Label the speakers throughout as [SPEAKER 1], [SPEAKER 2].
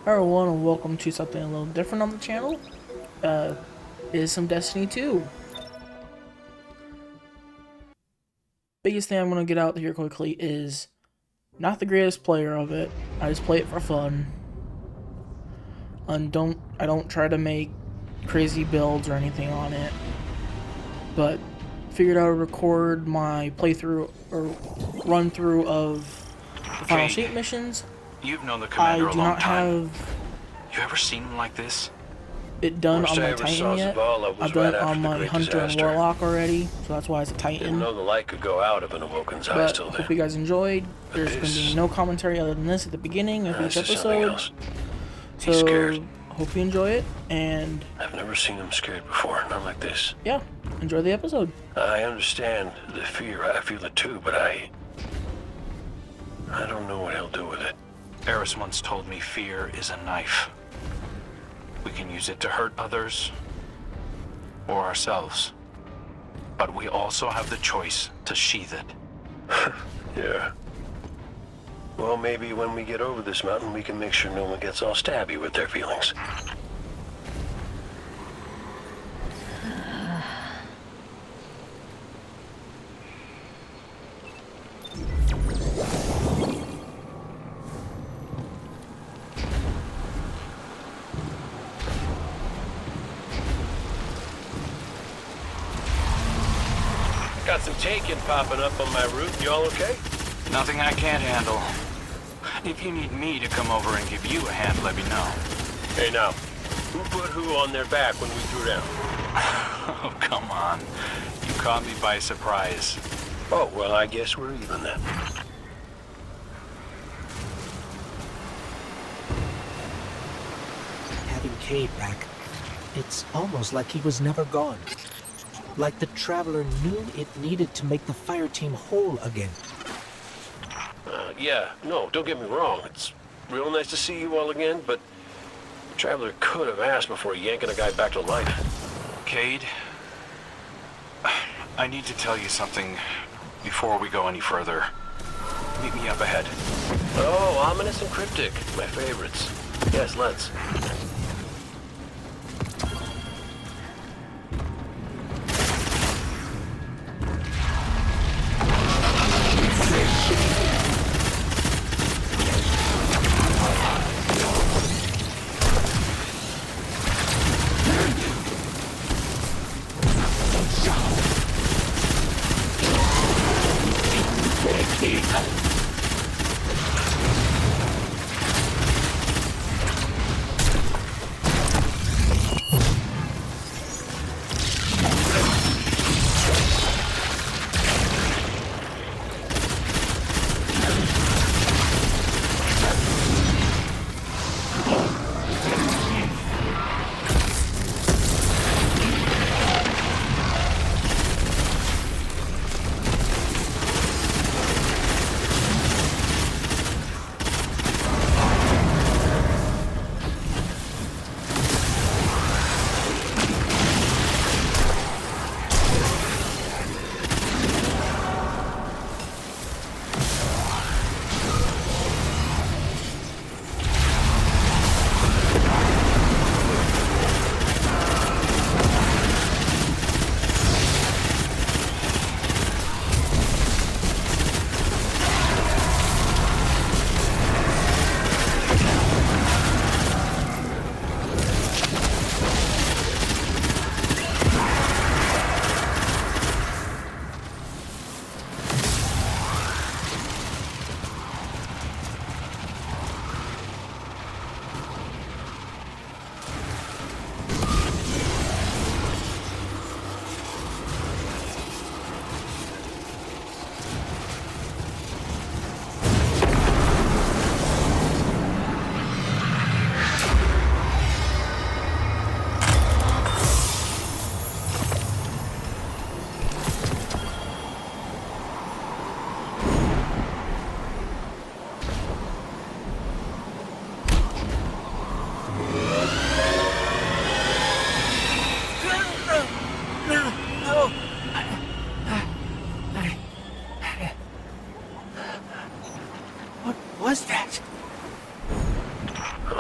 [SPEAKER 1] Hi everyone, and welcome to something a little different on the channel. Is some Destiny 2. Biggest thing I'm gonna get out here quickly is not the greatest player of it. I just play it for fun. And I don't try to make crazy builds or anything on it. But figured I would record my playthrough or run through of the final shape missions.
[SPEAKER 2] You've known the
[SPEAKER 1] I
[SPEAKER 2] commander a
[SPEAKER 1] do
[SPEAKER 2] long
[SPEAKER 1] not
[SPEAKER 2] time.
[SPEAKER 1] have
[SPEAKER 2] You ever seen him like this?
[SPEAKER 1] it done
[SPEAKER 3] Worst
[SPEAKER 1] on
[SPEAKER 3] I
[SPEAKER 1] my
[SPEAKER 3] ever
[SPEAKER 1] Titan
[SPEAKER 3] saw
[SPEAKER 1] yet.
[SPEAKER 3] Zavala was
[SPEAKER 1] I've done
[SPEAKER 3] right
[SPEAKER 1] it on
[SPEAKER 3] after the
[SPEAKER 1] my
[SPEAKER 3] Great
[SPEAKER 1] Hunter and
[SPEAKER 3] Disaster.
[SPEAKER 1] Warlock already, so that's why it's a
[SPEAKER 3] Didn't
[SPEAKER 1] Titan.
[SPEAKER 3] know the light could go out of an Awoken's eyes
[SPEAKER 1] But
[SPEAKER 3] till
[SPEAKER 1] hope you
[SPEAKER 3] then.
[SPEAKER 1] guys enjoyed. There's going to
[SPEAKER 3] this-
[SPEAKER 1] be no commentary other than this at the beginning of each
[SPEAKER 3] This is something
[SPEAKER 1] episode.
[SPEAKER 3] else.
[SPEAKER 1] So
[SPEAKER 3] He's scared.
[SPEAKER 1] hope you enjoy it, and
[SPEAKER 3] I've never seen him scared before, not like this.
[SPEAKER 1] yeah, enjoy the episode.
[SPEAKER 3] I understand the fear, I feel it too, but I don't know what he'll do with it.
[SPEAKER 2] Eris once told me fear is a knife. We can use it to hurt others or ourselves. But we also have the choice to sheath it.
[SPEAKER 3] Yeah. Well, maybe when we get over this mountain, we can make sure no one gets all stabby with their feelings. Got some taken popping up on my route. Y'all okay?
[SPEAKER 2] Nothing I can't handle. If you need me to come over and give you a hand, let me know.
[SPEAKER 3] Hey now, who put who on their back when we threw down?
[SPEAKER 2] Oh, come on. You caught me by surprise.
[SPEAKER 3] Oh, well, I guess we're even then.
[SPEAKER 4] Having Cade back, it's almost like he was never gone. Like the Traveler knew it needed to make the fire team whole again.
[SPEAKER 3] Yeah, no, don't get me wrong. It's real nice to see you all again, but the Traveler could have asked before yanking a guy back to life.
[SPEAKER 2] Cade, I need to tell you something before we go any further. Meet me up ahead.
[SPEAKER 3] Oh, ominous and cryptic. My favorites. Yes, let's.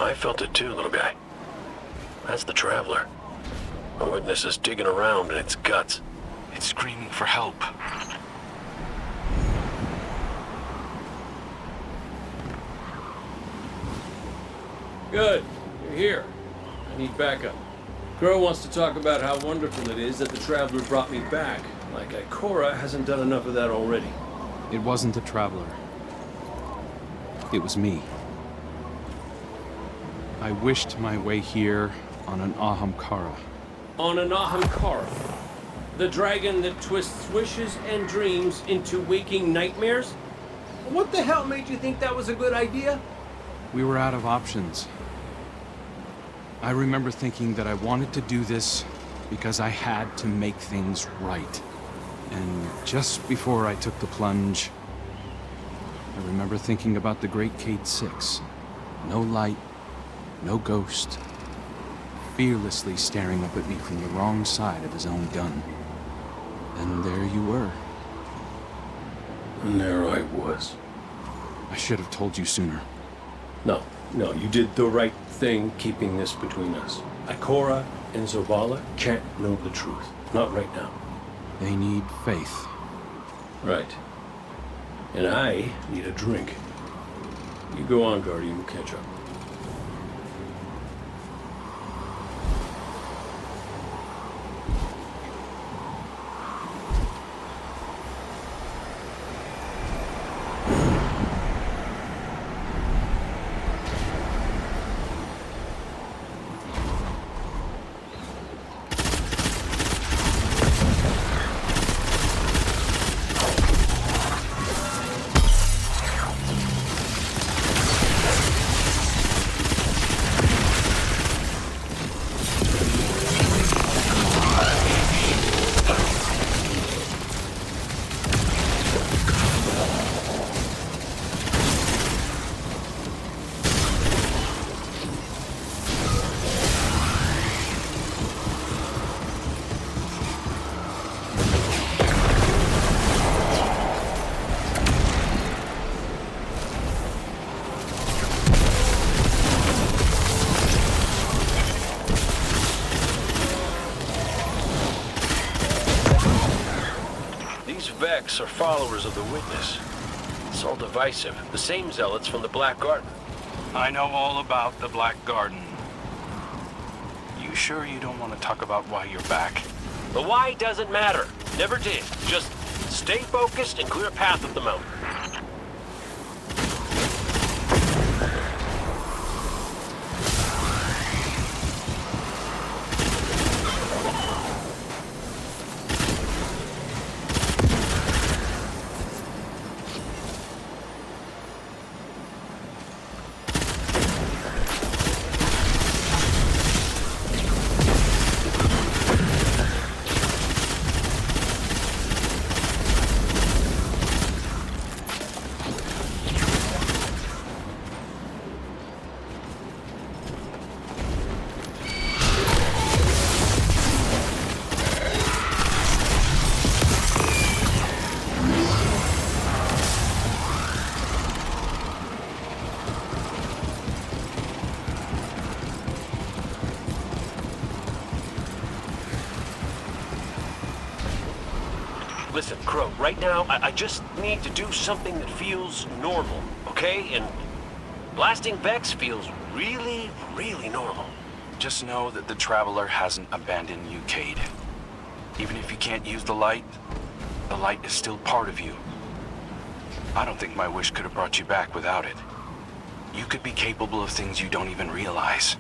[SPEAKER 3] I felt it too, little guy. That's the Traveler. A witness is digging around in its guts.
[SPEAKER 2] It's screaming for help.
[SPEAKER 5] Good. You're here. I need backup. Crow wants to talk about how wonderful it is that the Traveler brought me back. Like Ikora hasn't done enough of that already.
[SPEAKER 6] It wasn't the Traveler. It was me. I wished my way here on an Ahamkara.
[SPEAKER 5] On an Ahamkara, the dragon that twists wishes and dreams into waking nightmares? What the hell made you think that was a good idea?
[SPEAKER 6] We were out of options. I remember thinking that I wanted to do this because I had to make things right. And just before I took the plunge, I remember thinking about the Great Cade 6. No light, no ghost, fearlessly staring up at me from the wrong side of his own gun. And there you were.
[SPEAKER 3] And there I was.
[SPEAKER 6] I should have told you sooner.
[SPEAKER 5] No, you did the right thing keeping this between us. Ikora and Zavala can't know the truth. Not right now.
[SPEAKER 6] They need faith.
[SPEAKER 5] Right. And I need a drink. You go on, Guardian. We'll catch up.
[SPEAKER 3] Vex are followers of the Witness. It's all divisive. The same zealots from the Black Garden.
[SPEAKER 2] I know all about the Black Garden. You sure you don't want to talk about why you're back?
[SPEAKER 3] The why doesn't matter. Never did. Just stay focused and clear a path up the mountain. Listen, Crow, right now, I just need to do something that feels normal, okay? And blasting Vex feels really, really normal.
[SPEAKER 2] Just know that the Traveler hasn't abandoned you, Cade. Even if you can't use the light is still part of you. I don't think my wish could have brought you back without it. You could be capable of things you don't even realize.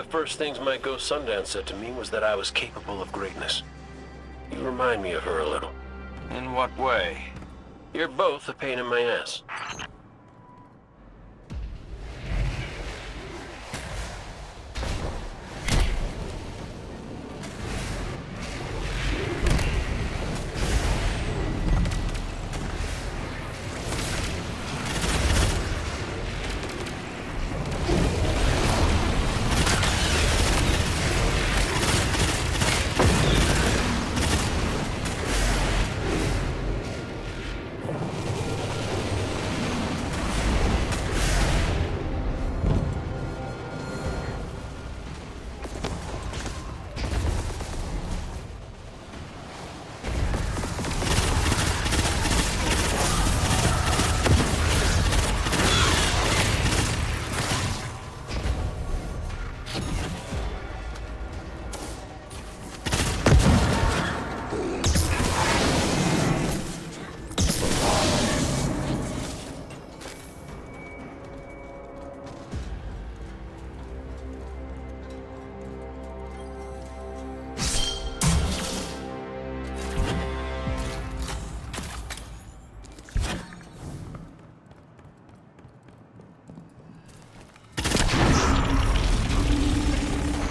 [SPEAKER 3] first things my ghost Sundance said to me was that I was capable of greatness. You remind me of her a little.
[SPEAKER 2] In what way?
[SPEAKER 3] You're both a pain in my ass.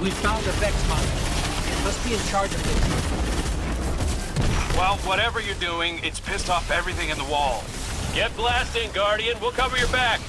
[SPEAKER 4] We found the Vex model. It must be in charge of this.
[SPEAKER 2] Well, whatever you're doing, it's pissed off everything in the wall.
[SPEAKER 3] Get blasting, Guardian. We'll cover your back.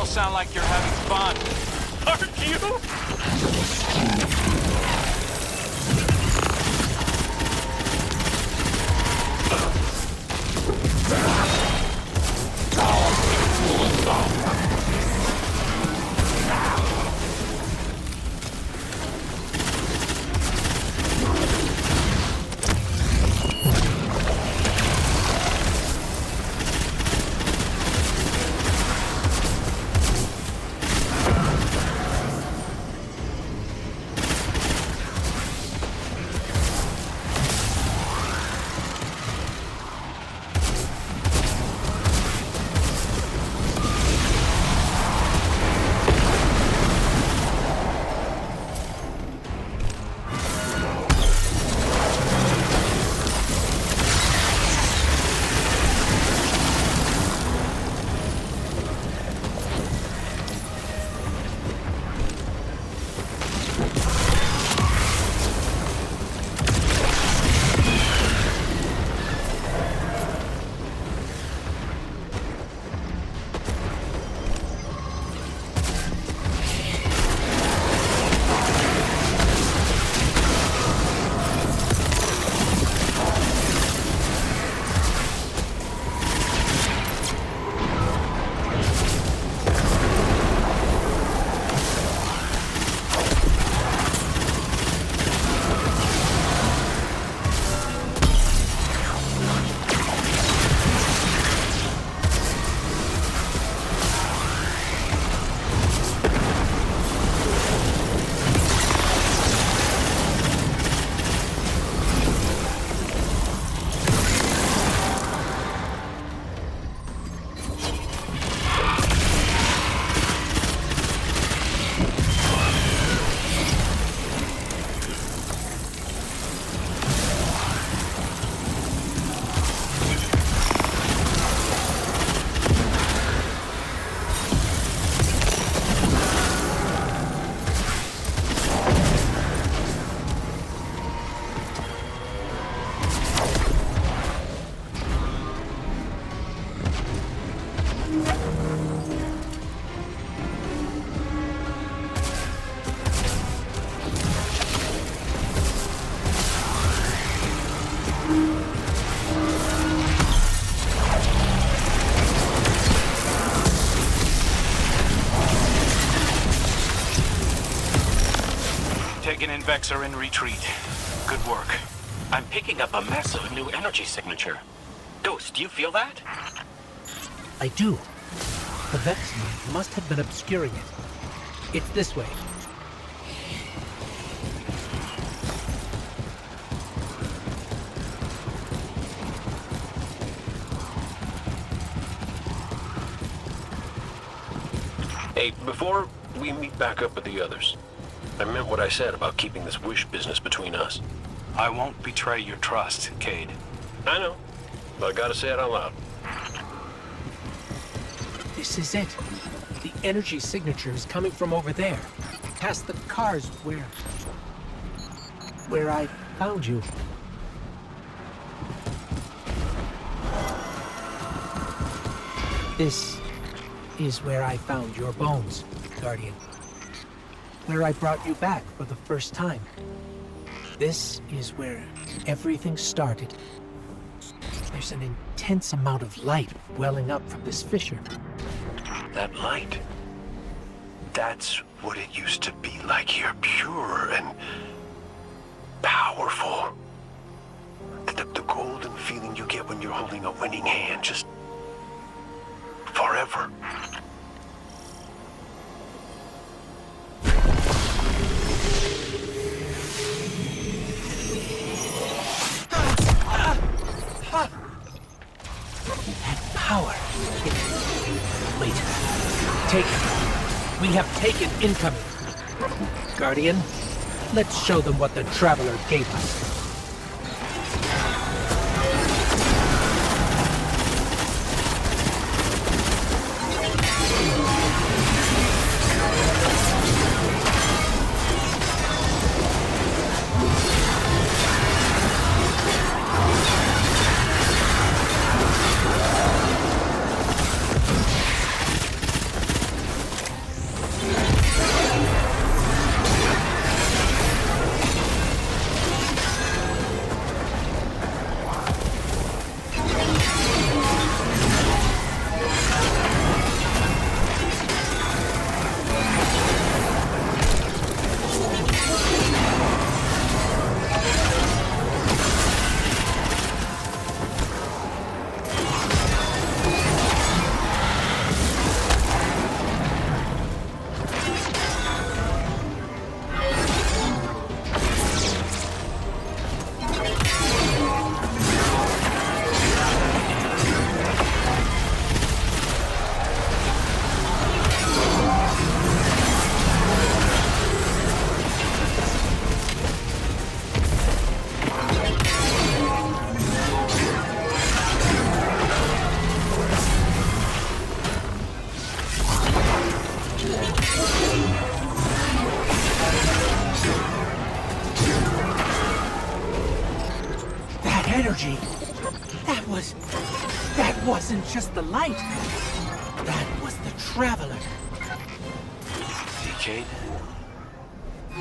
[SPEAKER 2] Sound like you're having fun.
[SPEAKER 3] Aren't you?
[SPEAKER 2] Vex are in retreat. Good work.
[SPEAKER 3] I'm picking up a massive new energy signature. Ghost, do you feel that?
[SPEAKER 4] I do. The Vex must have been obscuring it. It's this way.
[SPEAKER 3] Hey, before we meet back up with the others, I meant what I said about keeping this wish business between us.
[SPEAKER 2] I won't betray your trust, Cade.
[SPEAKER 3] I know, but I gotta say it out loud.
[SPEAKER 4] This is it. The energy signature is coming from over there. Past the cars where I found you. This is where I found your bones, Guardian. Where I brought you back for the first time. This is where everything started. There's an intense amount of light welling up from this fissure.
[SPEAKER 3] That light. That's what it used to be like here. Pure and powerful. The golden feeling you get when you're holding a winning hand. Just forever.
[SPEAKER 4] That power. Wait. Take it. We have taken incoming. Guardian, let's show them what the Traveler gave us. Energy. That wasn't just the light. That was the Traveler.
[SPEAKER 2] See, Cade?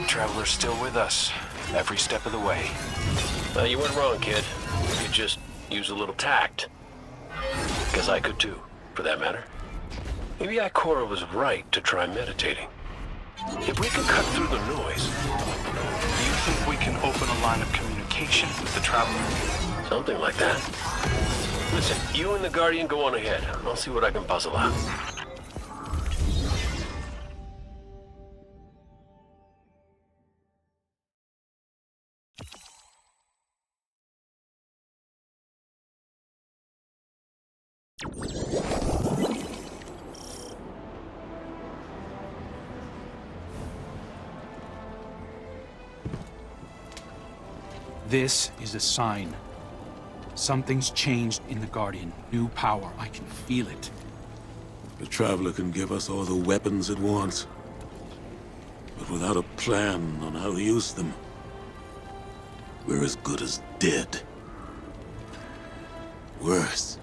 [SPEAKER 2] Traveler's still with us, every step of the way.
[SPEAKER 3] You weren't wrong, kid. You just use a little tact. Because I could too, for that matter. Maybe Ikora was right to try meditating. If we could cut through the noise.
[SPEAKER 2] Do you think we can open a line of communication with the Traveler?
[SPEAKER 3] Something like that. Listen, you and the Guardian go on ahead. I'll see what I can puzzle out.
[SPEAKER 6] This is a sign. Something's changed in the Guardian. New power. I can feel it.
[SPEAKER 7] The Traveler can give us all the weapons it wants. But without a plan on how to use them, we're as good as dead. Worse.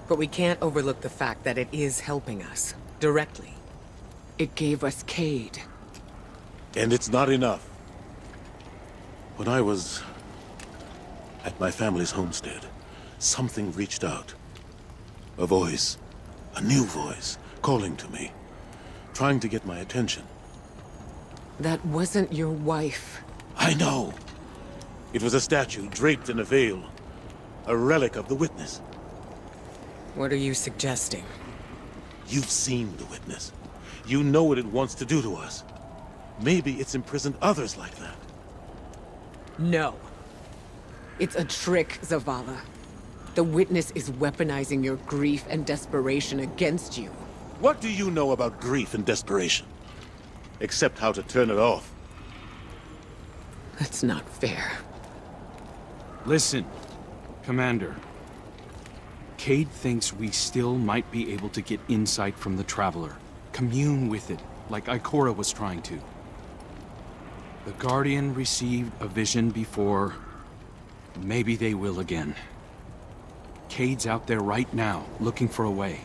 [SPEAKER 8] But we can't overlook the fact that it is helping us. Directly. It gave us Cade.
[SPEAKER 7] And it's not enough. When I was at my family's homestead, something reached out. A voice, a new voice, calling to me, trying to get my attention.
[SPEAKER 8] That wasn't your wife.
[SPEAKER 7] I know. It was a statue draped in a veil. A relic of the Witness.
[SPEAKER 8] What are you suggesting?
[SPEAKER 7] You've seen the Witness. You know what it wants to do to us. Maybe it's imprisoned others like that.
[SPEAKER 8] No. It's a trick, Zavala. The Witness is weaponizing your grief and desperation against you.
[SPEAKER 7] What do you know about grief and desperation? Except how to turn it off.
[SPEAKER 8] That's not fair.
[SPEAKER 6] Listen, Commander. Cade thinks we still might be able to get insight from the Traveler. Commune with it, like Ikora was trying to. The Guardian received a vision before. Maybe they will again. Cade's out there right now, looking for a way.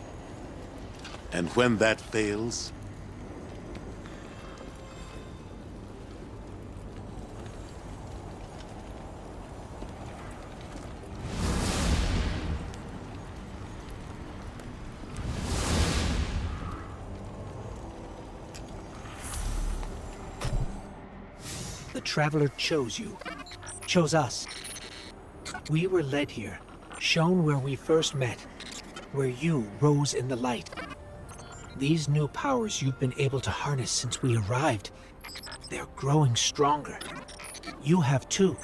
[SPEAKER 7] And when that fails,
[SPEAKER 4] The Traveler chose you. Chose us. We were led here, shown where we first met, where you rose in the light. These new powers you've been able to harness since we arrived, they're growing stronger. You have too.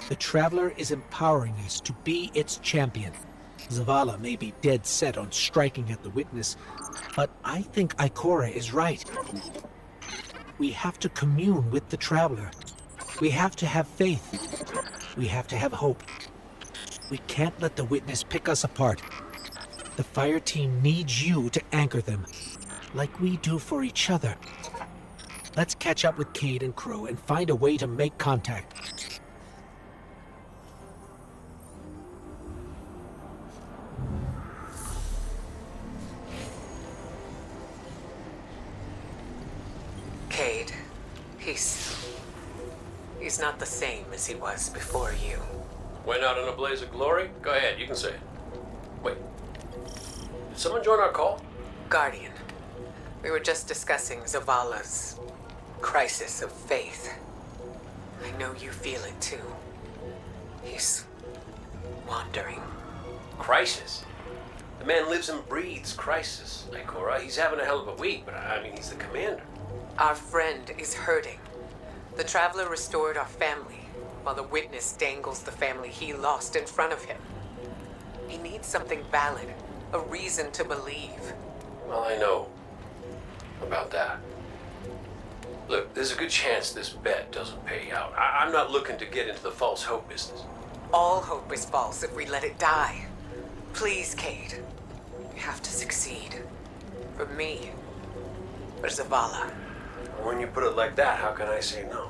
[SPEAKER 4] The Traveler is empowering us to be its champion. Zavala may be dead set on striking at the Witness, but I think Ikora is right. We have to commune with the Traveler. We have to have faith. We have to have hope. We can't let the Witness pick us apart. The fire team needs you to anchor them, like we do for each other. Let's catch up with Cade and Crow and find a way to make contact.
[SPEAKER 8] Cade, he's not the same as he was before you.
[SPEAKER 3] Went out in a blaze of glory? Go ahead, you can say it. Wait. Did someone join our call?
[SPEAKER 8] Guardian, we were just discussing Zavala's crisis of faith. I know you feel it too. He's wandering.
[SPEAKER 3] Crisis? The man lives and breathes crisis, Ikora. He's having a hell of a week, but I mean, he's the commander.
[SPEAKER 8] Our friend is hurting. The Traveler restored our family, while the Witness dangles the family he lost in front of him. He needs something valid, a reason to believe.
[SPEAKER 3] Well, I know about that. Look, there's a good chance this bet doesn't pay out. I'm not looking to get into the false hope business.
[SPEAKER 8] All hope is false if we let it die. Please, Cade. We have to succeed. For me. For Zavala.
[SPEAKER 3] When you put it like that, how can I say no?